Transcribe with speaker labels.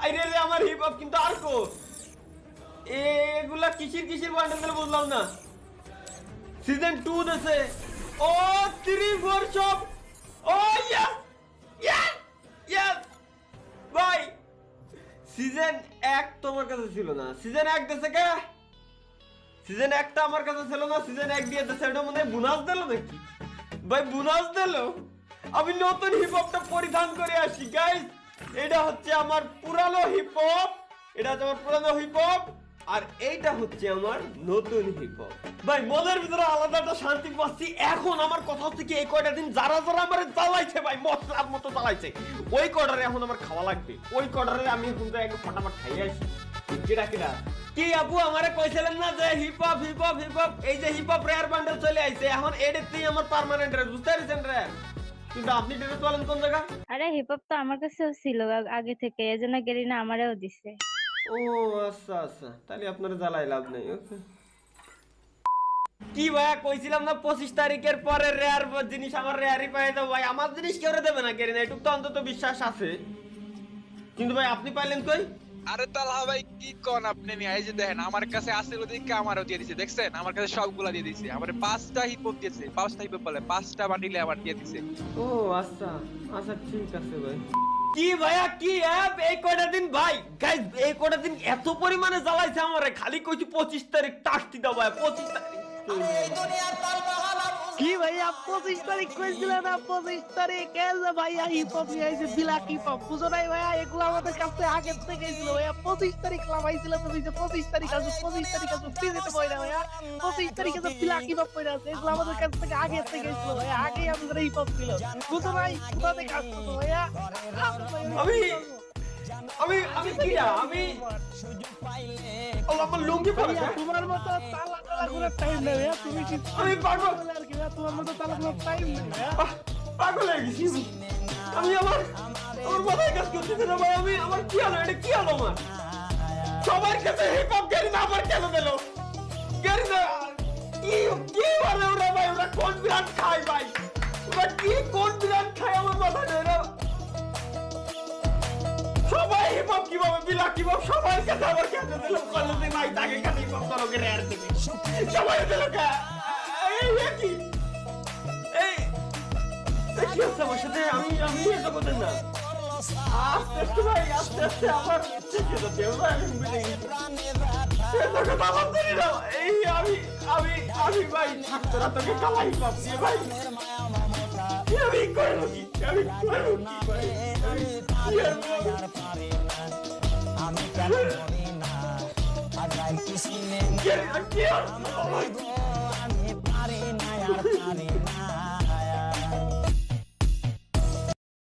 Speaker 1: আইরে রে আমার হিপ হপ কিন্তু আর কো এগুলা কিসির বান্ডেল দিলে বুঝলাম না। সিজন 2 দেছে ও 3 4 সব ও ইয়েস ইয়েস ইয়েস ভাই সিজন 1 তোমার কাছে ছিল না, সিজন 1 দেছে কে? সিজন 1টা আমার কাছে ছিল না, সিজন 1 দিয়ে দেছে। এটা মনে হয় বোনাস দিল নাকি ভাই? বোনাস দিল। আমি নতুন হিপ হপটা পরিধান করে আসি গাইস। এটা হচ্ছে আমার পুরানো হিপ হপ, এটা হচ্ছে আমার পুরানো হিপ হপ, আর এইটা হচ্ছে আমার নতুন হিপ হপ। ভাই মনের ভিতরে আলাদা একটা শান্তি পাচ্ছি। এখন আমার কথা হচ্ছে কি, এই কয়টা দিন যারা আমার জ্বালাইছে ভাই, মশলার মতো জ্বালাইছে, ওই কটারে এখন আমার খাওয়া লাগবে। ওই কটারে আমি এখন তো একদম ফটাফট খাইয়ে আসি। কেডা কেডা কি আপু আমারে কইছিলেন না যে hip hop hip hop hip hop, এই যে হিপ হপ রেয়ার বান্ডেল চলে আইছে, এখন এডিতেই আমার পার্মানেন্ট রে, বুঝতে পারছেন রে? কিন্তু আপনি ডেটে চলেন কোন জায়গা?
Speaker 2: আরে হিপ হপ তো আমার কাছেও ছিল আগে থেকে, এজন্য গেরিনা আমারেও দিছে।
Speaker 1: ও আচ্ছা আচ্ছা, তাহলে আপনার জ্বালাই লাভ নেই। ওকে কি ভাইয়া কইছিলাম না 25 তারিখের পরে রেয়ার জিনিস আমার রেয়ারই পাই দাও ভাই। আমার জিনিস কেউ দেবে না গেরিনা, এটুক তো অন্তত বিশ্বাস আছে। কিন্তু ভাই আপনি পাইলেন কই?
Speaker 3: আরে তালহা ভাই কি কোন আপনি নি, এই যে দেখেন আমার কাছে আসলে ওদিকে আমারও দিয়ে দিয়েছে, দেখছেন আমার কাছে সবগুলা দিয়ে দিয়েছে। আমার 5টা হিপ হপ দিয়েছে, 5টা হিপ হপ বলে 5টা বান্ডিলে আমার দিয়ে দিয়েছে।
Speaker 1: ও আচ্ছা আচ্ছা ঠিক আছে ভাই। কি ভাইয়া কি অ্যাপ এই কয়টা দিন ভাই গাইস, এই কয়টা দিন এত পরিমাণে জ্বালাইছে আমারে। খালি কইছি 25 তারিখ টাকতি দাও ভাই, 25 তারিখ।
Speaker 4: কি ভাইয়া 25 তারিখ কইছিলেন না? 25 তারিখ এসে ভাইয়া হিপ হপ নিয়ে আইছে, ব্ল্যাক হিপ হপ। বুঝো নাই ভাইয়া, এগুলো আমাদের কাছে আগে থেকে ছিল ভাইয়া। 25 তারিখ লাগাইছিল তুমি, যে 25 তারিখ আসো, 25 তারিখ আসো ফ্রিজেতে পয়রা ভাইয়া। 25 তারিখে তো ব্ল্যাক হিপ হপ পয়রা আছে, এগুলো আমাদের কাছ থেকে আগে থেকে ছিল ভাইয়া। আগে আমাদের হিপ হপ ছিল, বুঝো নাই? কোথা থেকে আসতো ভাইয়া?
Speaker 1: আমি আমি আমি কি না আমি ও আমার লুঙ্গি পরে
Speaker 4: ভাইয়া তোমার মতো তালা কোনো টাইম নেই ভাইয়া। তুমি কি
Speaker 1: আমি পাগল
Speaker 4: আর কি ভাইয়া, তোমার মতো তালা কোনো টাইম নেই ভাইয়া।
Speaker 1: পাগল হয়ে গেছি আমি। আমার মাথায় কাজ করতেছে না ভাই। আমি আমার কি হলো, এটা কি হলো আমার? সবার কাছে হিপ হপ গেরিনা আমার কেন দিল? গেরিনা কি কি বলে ওরা ভাই? ওরা কোন ব্র্যান্ড খায় ভাই? ওরা কি কোন ব্র্যান্ড খায় আমার মাথায় নেই না। সবাই হিপ হপ কিভাবে বিলা কিভাবে সবাই কাছে আবার কেন দিল? কলেজে ভাই তাকে কাছে হিপ হপ করো কে রেয়ার থেকে সবাই দিল কে? এই কি এই কি হচ্ছে আমার সাথে? আমি এটা করতেন না। আস্তে আস্তে ভাই আস্তে আস্তে আমার শিখে যাচ্ছে ভাই। আমি বুঝে গেছি এই আমি ভাই ছাত্ররা তোকে কালাই পাচ্ছি ভাই। আমি করবো কি? আমি করবো কি ভাই?
Speaker 5: আমি কেন করি না আজাই কিসিনে আমি পারি না আর পারি না